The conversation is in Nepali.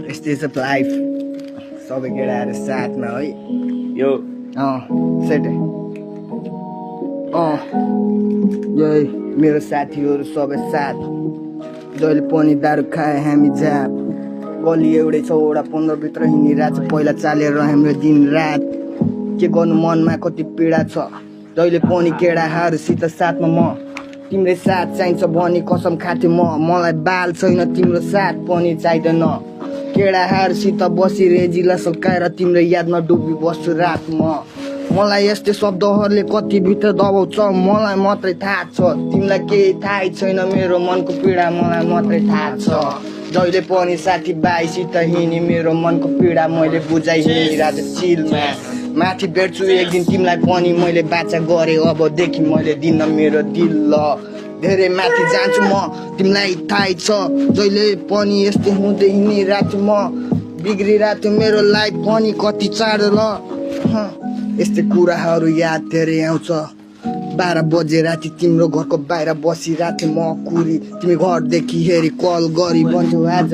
यस्तै छ लाइफ सबै केटाहरू साथमा है यो सेट यही मेरो साथीहरू सबै साथ जहिले पनि दारू खाए हामी जाप गली एउटै छ वडा 15 भित्र हिँडिरहेको छ पहिला चालेर हाम्रो दिन रात के गर्नु मनमा कति पीडा छ जहिले पनि केटाहरूसित साथमा म तिम्रै साथ चाहिन्छ भनी कसम खाथे मलाई बाल छैन तिम्रो साथ पनि चाहिँदैन केटाहरूसित बसी रेजिला सकाएर तिम्रो यादमा डुबी बस्छु रात मलाई यस्तै शब्दहरूले कति भित्र दबाउँछ मलाई मात्रै थाहा छ तिमीलाई केही थाहै छैन मेरो मनको पीडा मलाई मात्रै थाहा छ जहिले पनि साथीभाइसित हिँडी मेरो मनको पीडा मैले बुझाइ हिँडिरहेको चिलमा माथि भेट्छु एक दिन तिमीलाई पनि मैले बाचा गरेँ अबदेखि मैले दिन मेरो दिल ल धेरै माथि जान्छु म तिमीलाई थाहै छ जहिले पनि यस्तै हुँदै हिँडिरहेको छु म बिग्रिरहेको थियो मेरो लाइफ पनि कति चाँडो ल यस्तै कुराहरू याद धेरै आउँछ 12 बजे राति तिम्रो घरको बाहिर बसिरहेको थिएँ म कुरी तिमी घरदेखि हेरी कल गरी भन्छौ आज